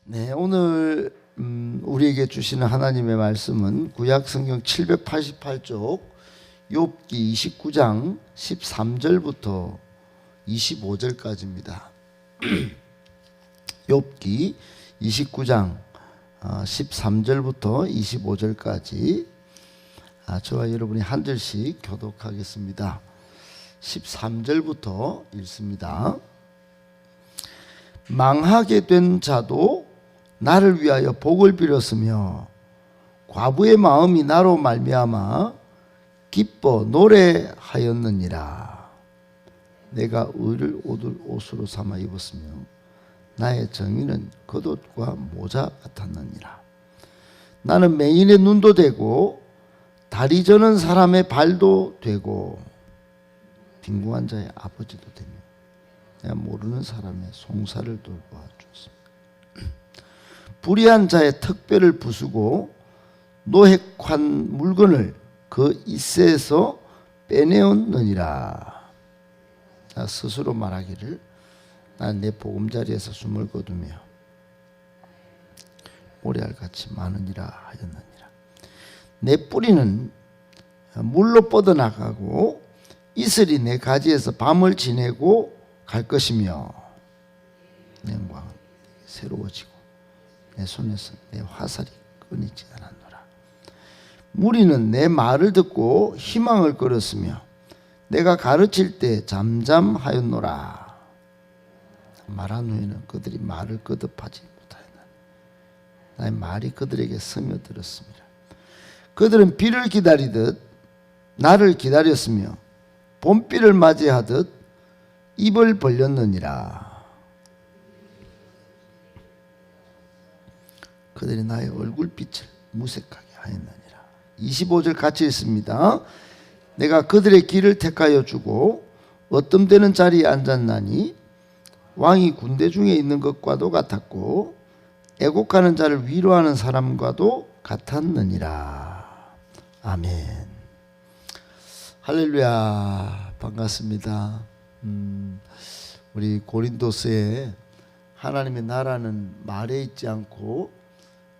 네, 오늘 우리에게 주시는 하나님의 말씀은 구약 성경 788쪽 욥기 29장 13절부터 25절까지입니다. 욥기 29장 13절부터 25절까지 저와 여러분이 한 절씩 교독하겠습니다. 13절부터 읽습니다. 망하게 된 자도 나를 위하여 복을 빌었으며 과부의 마음이 나로 말미암아 기뻐 노래하였느니라. 내가 의를 옷으로 삼아 입었으며 나의 정의는 겉옷과 모자 같았느니라. 나는 맹인의 눈도 되고 다리 저는 사람의 발도 되고 빈궁한 자의 아버지도 되며 내가 모르는 사람의 송사를 돌보아주었습니다. 불의한 자의 턱뼈를 부수고 노획한 물건을 그 이새에서 빼내었느니라. 스스로 말하기를 난 내 보금자리에서 숨을 거두며 모래알같이 많으니라 하였느니라. 내 뿌리는 물로 뻗어나가고 이슬이 내 가지에서 밤을 지내고 갈 것이며 내 영광은 새로워지고 내 손에서 내 화살이 끊이지 않았노라. 무리는 내 말을 듣고 희망을 끌었으며 내가 가르칠 때 잠잠하였노라. 말한 후에는 그들이 말을 거듭하지 못하였나니 나의 말이 그들에게 스며들었습니다. 그들은 비를 기다리듯 나를 기다렸으며 봄비를 맞이하듯 입을 벌렸느니라. 그들이 나의 얼굴빛을 무색하게 하였느니라. 25절 같이 있습니다. 내가 그들의 길을 택하여 주고 어떤 데는 자리에 앉았나니 왕이 군대 중에 있는 것과도 같았고 애곡하는 자를 위로하는 사람과도 같았느니라. 아멘. 할렐루야. 반갑습니다. 우리 고린도서에 하나님의 나라는 말에 있지 않고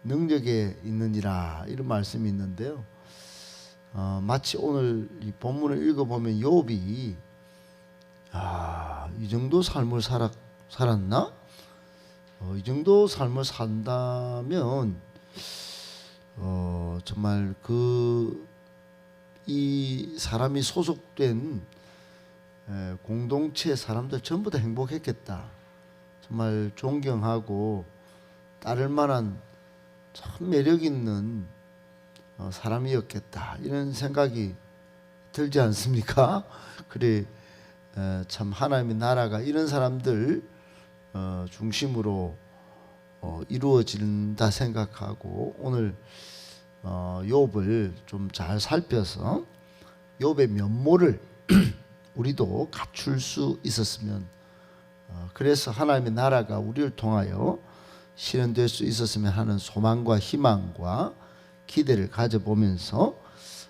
능력에 있느니라 이런 말씀이 있는데요. 마치 오늘 이 본문을 읽어보면 욥이 이 정도 삶을 살았나? 이 정도 삶을 산다면 정말 이 사람이 소속된 공동체 사람들 전부 다 행복했겠다. 정말 존경하고 따를 만한 참 매력 있는 사람이었겠다. 이런 생각이 들지 않습니까? 그래 참 하나님의 나라가 이런 사람들 중심으로 이루어진다 생각하고 오늘 욥을 좀 잘 살펴서 욥의 면모를 우리도 갖출 수 있었으면 그래서 하나님의 나라가 우리를 통하여 실현될 수 있었으면 하는 소망과 희망과 기대를 가져보면서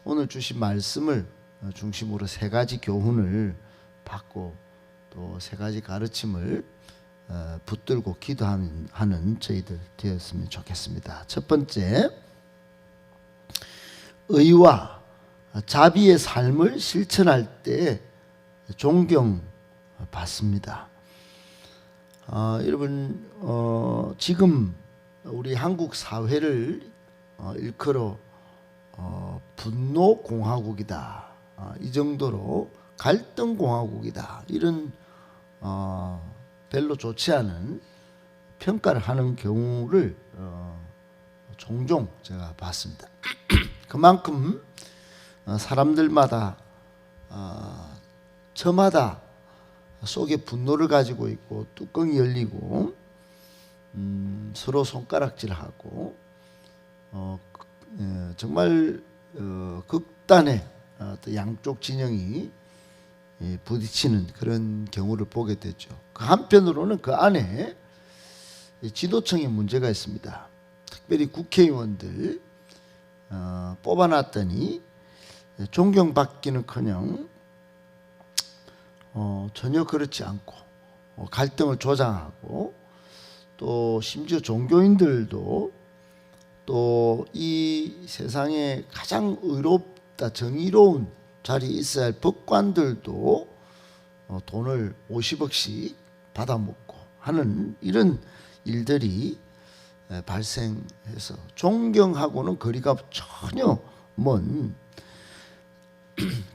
오늘 주신 말씀을 중심으로 세 가지 교훈을 받고 또 세 가지 가르침을 붙들고 기도하는 저희들 되었으면 좋겠습니다. 첫 번째, 의와 자비의 삶을 실천할 때 존경받습니다. 여러분 지금 우리 한국 사회를 일컬어 분노 공화국이다. 이 정도로 갈등 공화국이다. 이런 별로 좋지 않은 평가를 하는 경우를 종종 제가 봤습니다. 그만큼 사람들마다 저마다 속에 분노를 가지고 있고 뚜껑이 열리고 서로 손가락질하고 정말 극단의 양쪽 진영이 부딪히는 그런 경우를 보게 되죠. 그 한편으로는 그 안에 지도층의 문제가 있습니다. 특별히 국회의원들 뽑아놨더니 존경받기는커녕 전혀 그렇지 않고 갈등을 조장하고 또 심지어 종교인들도 또 이 세상에 가장 의롭다 정의로운 자리에 있어야 할 법관들도 돈을 50억씩 받아먹고 하는 이런 일들이 발생해서 존경하고는 거리가 전혀 먼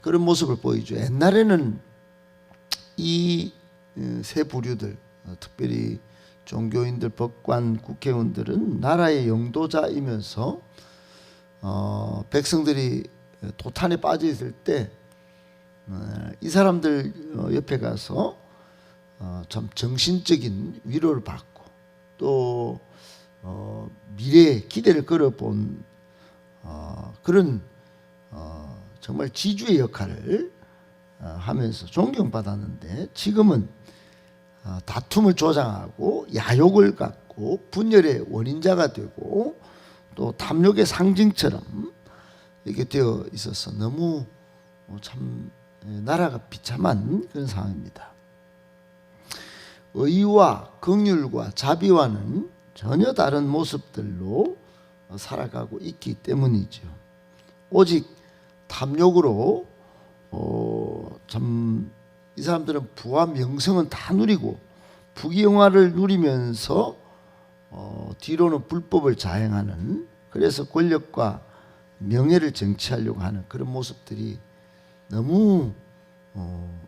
그런 모습을 보이죠. 옛날에는 이 세 부류들, 특별히 종교인들, 법관, 국회의원들은 나라의 영도자이면서 백성들이 도탄에 빠져 있을 때 이 사람들 옆에 가서 참 정신적인 위로를 받고 또 미래의 기대를 걸어본 그런 정말 지주의 역할을 하면서 존경받았는데, 지금은 다툼을 조장하고 야욕을 갖고 분열의 원인자가 되고 또 탐욕의 상징처럼 이렇게 되어 있어서 너무 참 나라가 비참한 그런 상황입니다. 의와 긍휼과 자비와는 전혀 다른 모습들로 살아가고 있기 때문이죠. 오직 탐욕으로 참 이 사람들은 부와 명성은 다 누리고 부귀영화를 누리면서 뒤로는 불법을 자행하는, 그래서 권력과 명예를 쟁취하려고 하는 그런 모습들이 너무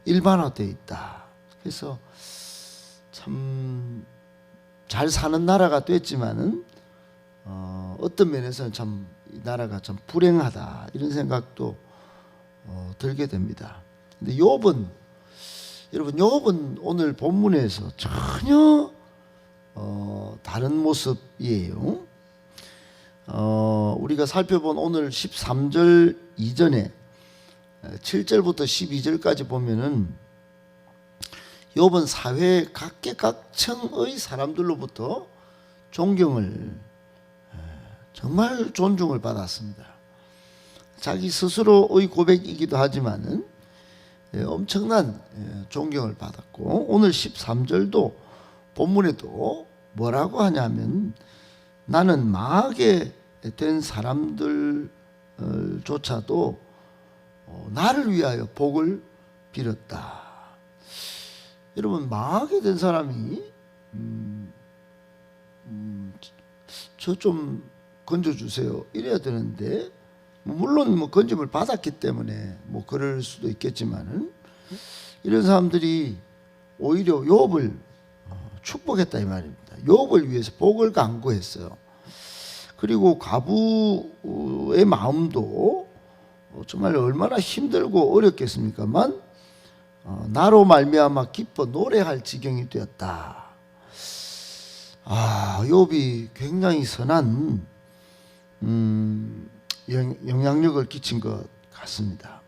일반화되어 있다. 그래서 참 잘 사는 나라가 됐지만은 어떤 면에서는 참 이 나라가 참 불행하다 이런 생각도 들게 됩니다. 근데 욥은 오늘 본문에서 전혀 다른 모습이에요. 우리가 살펴본 오늘 13절 이전에 7절부터 12절까지 보면은 욥은 사회 각계각층의 사람들로부터 존경을, 정말 존중을 받았습니다. 자기 스스로의 고백이기도 하지만은 엄청난 존경을 받았고, 오늘 13절도 본문에도 뭐라고 하냐면 나는 망하게 된 사람들조차도 나를 위하여 복을 빌었다. 여러분, 망하게 된 사람이 저 좀 건져주세요 이래야 되는데, 물론 뭐 건짐을 받았기 때문에 뭐 그럴 수도 있겠지만은 이런 사람들이 오히려 욥을 축복했다 이 말입니다. 욥을 위해서 복을 간구했어요. 그리고 과부의 마음도 정말 얼마나 힘들고 어렵겠습니까만 나로 말미암아 기뻐 노래할 지경이 되었다. 욥이 굉장히 선한 영향력을 끼친 것 같습니다.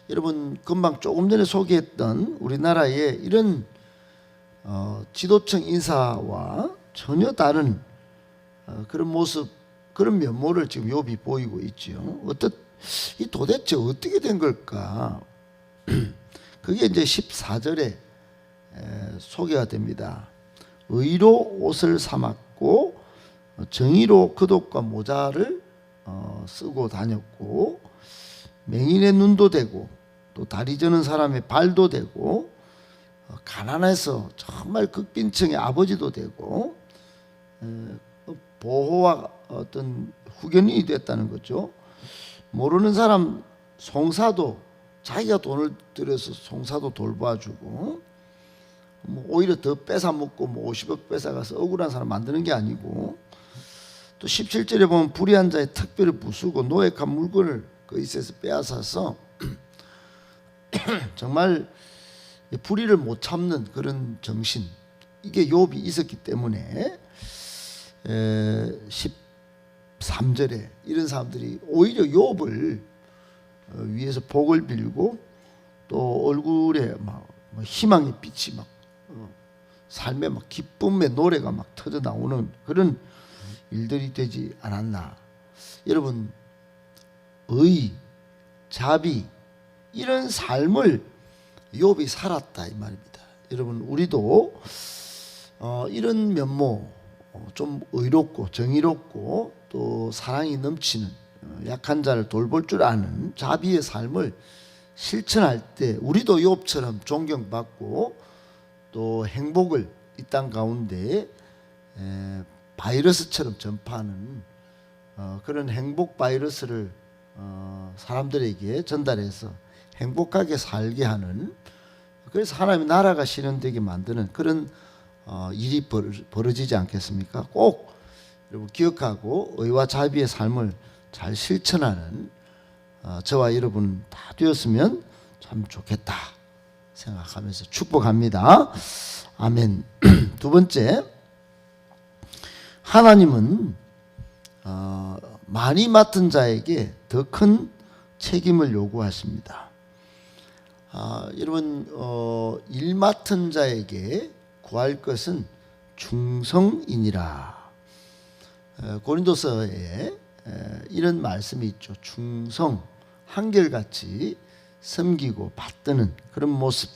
여러분, 금방 조금 전에 소개했던 우리나라의 이런 지도층 인사와 전혀 다른 그런 모습, 그런 면모를 지금 욥이 보이고 있죠. 이 도대체 어떻게 된 걸까? 그게 이제 14절에 소개가 됩니다. 의로 옷을 삼았고 정의로 겉옷과 모자를 쓰고 다녔고, 맹인의 눈도 되고 또 다리 저는 사람의 발도 되고, 가난해서 정말 극빈층의 아버지도 되고, 보호와 어떤 후견인이 됐다는 거죠. 모르는 사람 송사도 자기가 돈을 들여서 송사도 돌봐주고, 뭐 오히려 더 뺏어 먹고 뭐 50억 뺏어가서 억울한 사람 만드는 게 아니고, 또 17절에 보면 불의한 자의 특별히 부수고 노획한 물건을 그 있에서 빼앗아서 정말 불의를 못 참는 그런 정신, 이게 욥이 있었기 때문에 13절에 이런 사람들이 오히려 욥을 위해서 복을 빌고 또 얼굴에 막 희망의 빛이 막 삶에 막 기쁨의 노래가 막 터져 나오는 그런 일들이 되지 않았나. 여러분, 의, 자비 이런 삶을 욥이 살았다 이 말입니다. 여러분, 우리도 이런 면모, 좀 의롭고 정의롭고 또 사랑이 넘치는 약한 자를 돌볼 줄 아는 자비의 삶을 실천할 때 우리도 욥처럼 존경받고 또 행복을 이 땅 가운데 바이러스처럼 전파하는 그런 행복 바이러스를 사람들에게 전달해서 행복하게 살게 하는, 그래서 하나님의 나라가 실현되게 만드는 그런 일이 벌어지지 않겠습니까? 꼭 여러분 기억하고 의와 자비의 삶을 잘 실천하는 저와 여러분 다 되었으면 참 좋겠다 생각하면서 축복합니다. 아멘. 두 번째, 하나님은 많이 맡은 자에게 더 큰 책임을 요구하십니다. 여러분 일 맡은 자에게 구할 것은 충성이니라. 고린도서에 이런 말씀이 있죠. 충성, 한결같이 섬기고 받드는 그런 모습.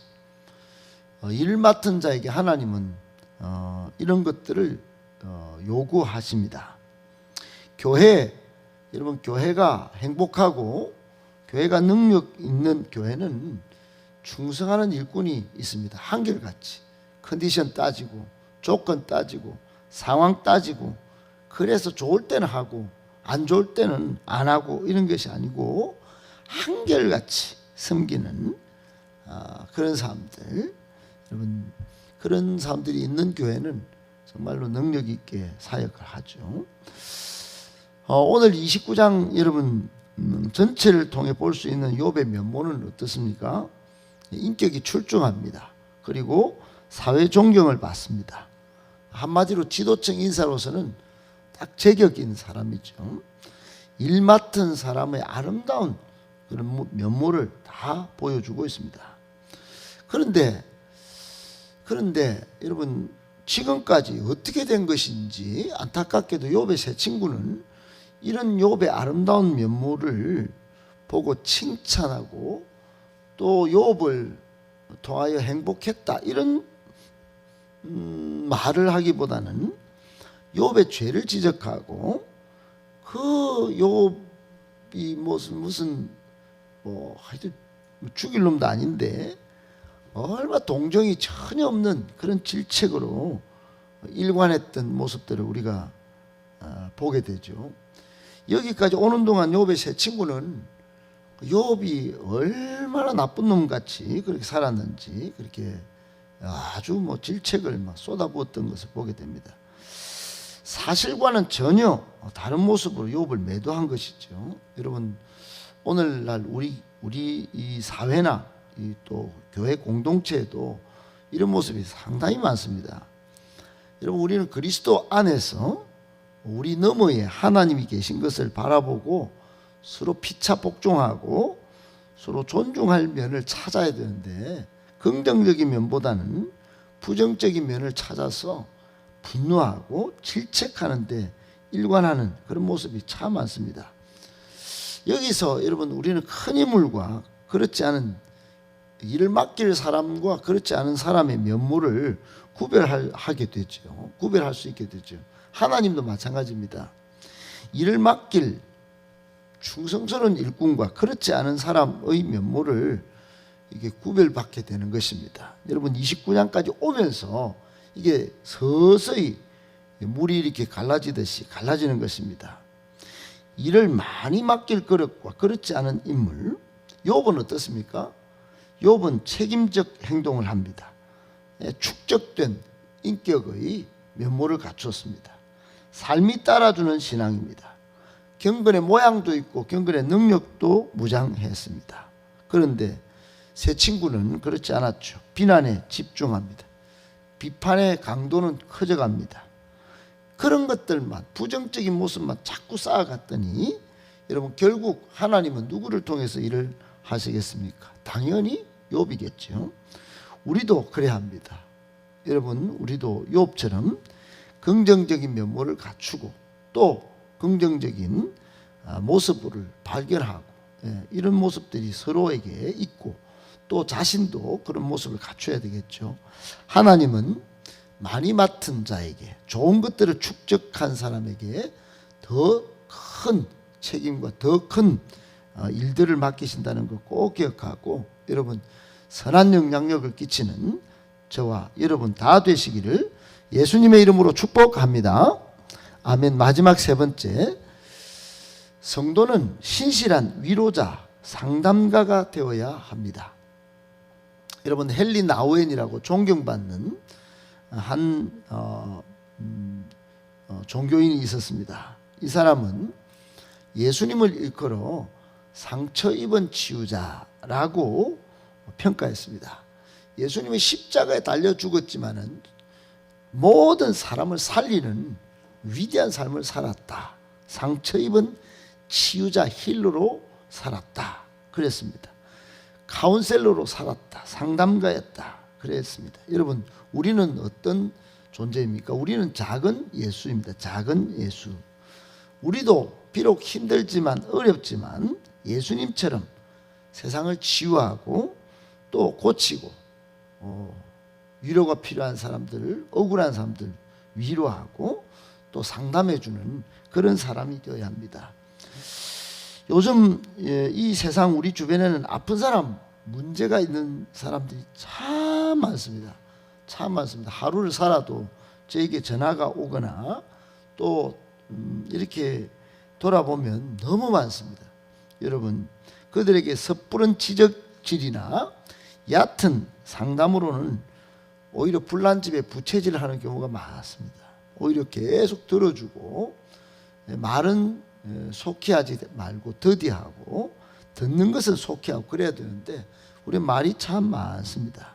일 맡은 자에게 하나님은 이런 것들을 요구하십니다. 교회, 여러분 교회가 행복하고 교회가 능력 있는 교회는 충성하는 일꾼이 있습니다. 한결같이 컨디션 따지고 조건 따지고 상황 따지고, 그래서 좋을 때는 하고 안 좋을 때는 안 하고 이런 것이 아니고 한결같이 섬기는 그런 사람들, 여러분 그런 사람들이 있는 교회는 정말로 능력 있게 사역을 하죠. 오늘 29장 여러분 전체를 통해 볼 수 있는 욥의 면모는 어떻습니까? 인격이 출중합니다. 그리고 사회 존경을 받습니다. 한마디로 지도층 인사로서는 딱 제격인 사람이죠. 일 맡은 사람의 아름다운 그런 면모를 다 보여주고 있습니다. 그런데 여러분 지금까지 어떻게 된 것인지 안타깝게도 욥의 세 친구는 이런 욥의 아름다운 면모를 보고 칭찬하고 또 욥을 통하여 행복했다 이런 말을 하기보다는 욥의 죄를 지적하고 그 욥이 무슨 하여튼 죽일 놈도 아닌데 얼마 동정이 전혀 없는 그런 질책으로 일관했던 모습들을 우리가 보게 되죠. 여기까지 오는 동안 욥의 세 친구는 욥이 얼마나 나쁜 놈같이 그렇게 살았는지 그렇게 아주 질책을 막 쏟아부었던 것을 보게 됩니다. 사실과는 전혀 다른 모습으로 욥을 매도한 것이죠. 여러분 오늘날 우리 이 사회나 또 교회 공동체에도 이런 모습이 상당히 많습니다. 여러분 우리는 그리스도 안에서 우리 너머에 하나님이 계신 것을 바라보고 서로 피차 복종하고 서로 존중할 면을 찾아야 되는데 긍정적인 면보다는 부정적인 면을 찾아서 분노하고 질책하는 데 일관하는 그런 모습이 참 많습니다. 여기서 여러분 우리는 큰 인물과 그렇지 않은 일을 맡길 사람과 그렇지 않은 사람의 면모를 구별하게 되죠. 구별할 수 있게 되죠. 하나님도 마찬가지입니다. 일을 맡길 충성스러운 일꾼과 그렇지 않은 사람의 면모를 이게 구별받게 되는 것입니다. 여러분 29장까지 오면서 이게 서서히 물이 이렇게 갈라지듯이 갈라지는 것입니다. 일을 많이 맡길 그릇과 그렇지 않은 인물. 욥은 어떻습니까? 욥은 책임적 행동을 합니다. 축적된 인격의 면모를 갖췄습니다. 삶이 따라주는 신앙입니다. 경건의 모양도 있고 경건의 능력도 무장했습니다. 그런데 세 친구는 그렇지 않았죠. 비난에 집중합니다. 비판의 강도는 커져갑니다. 그런 것들만 부정적인 모습만 자꾸 쌓아갔더니 여러분 결국 하나님은 누구를 통해서 일을 하시겠습니까? 당연히 욥이겠죠. 우리도 그래야 합니다. 여러분 우리도 욥처럼 긍정적인 면모를 갖추고 또 긍정적인 모습을 발견하고 이런 모습들이 서로에게 있고 또 자신도 그런 모습을 갖춰야 되겠죠. 하나님은 많이 맡은 자에게, 좋은 것들을 축적한 사람에게 더 큰 책임과 더 큰 일들을 맡기신다는 거 꼭 기억하고, 여러분 선한 영향력을 끼치는 저와 여러분 다 되시기를 예수님의 이름으로 축복합니다. 아멘. 마지막 세 번째, 성도는 신실한 위로자, 상담가가 되어야 합니다. 여러분 헨리 나우엔이라고 존경받는 한 종교인이 있었습니다. 이 사람은 예수님을 일컬어 상처 입은 치유자라고 평가했습니다. 예수님이 십자가에 달려 죽었지만은 모든 사람을 살리는 위대한 삶을 살았다. 상처 입은 치유자, 힐러로 살았다. 그랬습니다. 카운셀러로 살았다. 상담가였다. 그랬습니다. 여러분, 우리는 어떤 존재입니까? 우리는 작은 예수입니다. 작은 예수. 우리도 비록 힘들지만 어렵지만 예수님처럼 세상을 치유하고 또 고치고 위로가 필요한 사람들을, 억울한 사람들 위로하고 또 상담해주는 그런 사람이 되어야 합니다. 요즘 이 세상 우리 주변에는 아픈 사람, 문제가 있는 사람들이 참 많습니다. 참 많습니다. 하루를 살아도 저에게 전화가 오거나 또 이렇게 돌아보면 너무 많습니다. 여러분, 그들에게 섣부른 지적질이나 얕은 상담으로는 오히려 불난집에 부채질을 하는 경우가 많습니다. 오히려 계속 들어주고, 말은 속히 하지 말고 더디하고, 듣는 것은 속히 하고 그래야 되는데 우리 말이 참 많습니다.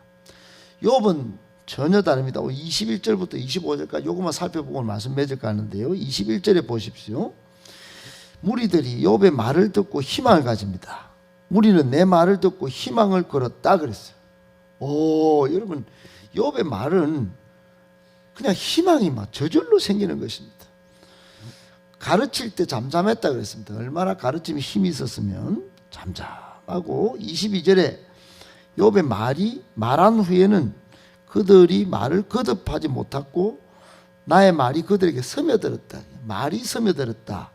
욥은 전혀 다릅니다. 21절부터 25절까지 요것만 살펴보고 말씀 맺을까 하는데요. 21절에 보십시오. 무리들이 욥의 말을 듣고 희망을 가집니다. 무리는 내 말을 듣고 희망을 걸었다 그랬어요. 여러분, 욥의 말은 그냥 희망이 막 저절로 생기는 것입니다. 가르칠 때 잠잠했다 그랬습니다. 얼마나 가르침에 힘이 있었으면 잠잠하고. 22절에 욥의 말이 말한 후에는 그들이 말을 거듭하지 못하고 나의 말이 그들에게 스며들었다. 말이 스며들었다.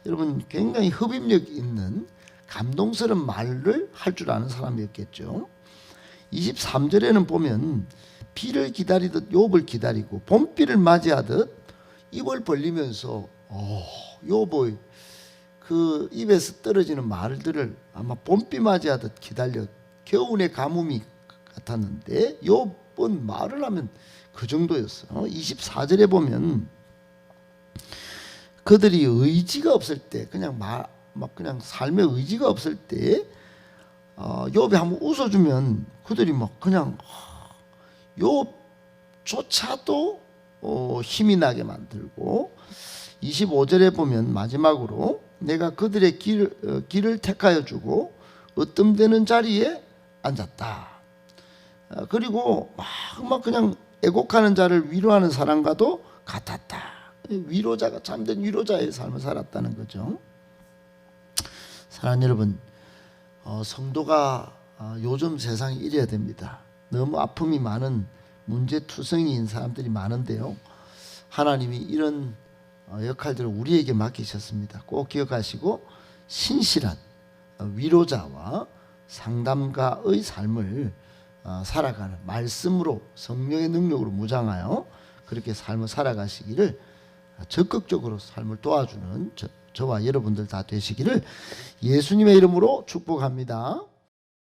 여러분, 굉장히 흡입력 있는 감동스러운 말을 할 줄 아는 사람이었겠죠. 23절에는 보면 비를 기다리듯 욥을 기다리고 봄비를 맞이하듯 입을 벌리면서 욥의 그 입에서 떨어지는 말들을 아마 봄비 맞이하듯 기다려 겨울의 가뭄이 같았는데 욥은 말을 하면 그 정도였어요. 24절에 보면 그들이 의지가 없을 때, 그냥 그냥 삶에 의지가 없을 때 욥이 한번 웃어주면 그들이 막 그냥 욥조차도 힘이 나게 만들고, 25절에 보면 마지막으로 내가 그들의 길을 택하여 주고 으뜸되는 자리에 앉았다. 그리고 막 그냥 애곡하는 자를 위로하는 사람과도 같았다. 위로자가, 참된 위로자의 삶을 살았다는 거죠. 사랑하는 여러분, 성도가 요즘 세상이 이래야 됩니다. 너무 아픔이 많은 문제투성이인 사람들이 많은데요, 하나님이 이런 역할들을 우리에게 맡기셨습니다. 꼭 기억하시고 신실한 위로자와 상담가의 삶을 살아가는, 말씀으로 성령의 능력으로 무장하여 그렇게 삶을 살아가시기를, 적극적으로 삶을 도와주는 저와 여러분들 다 되시기를 예수님의 이름으로 축복합니다.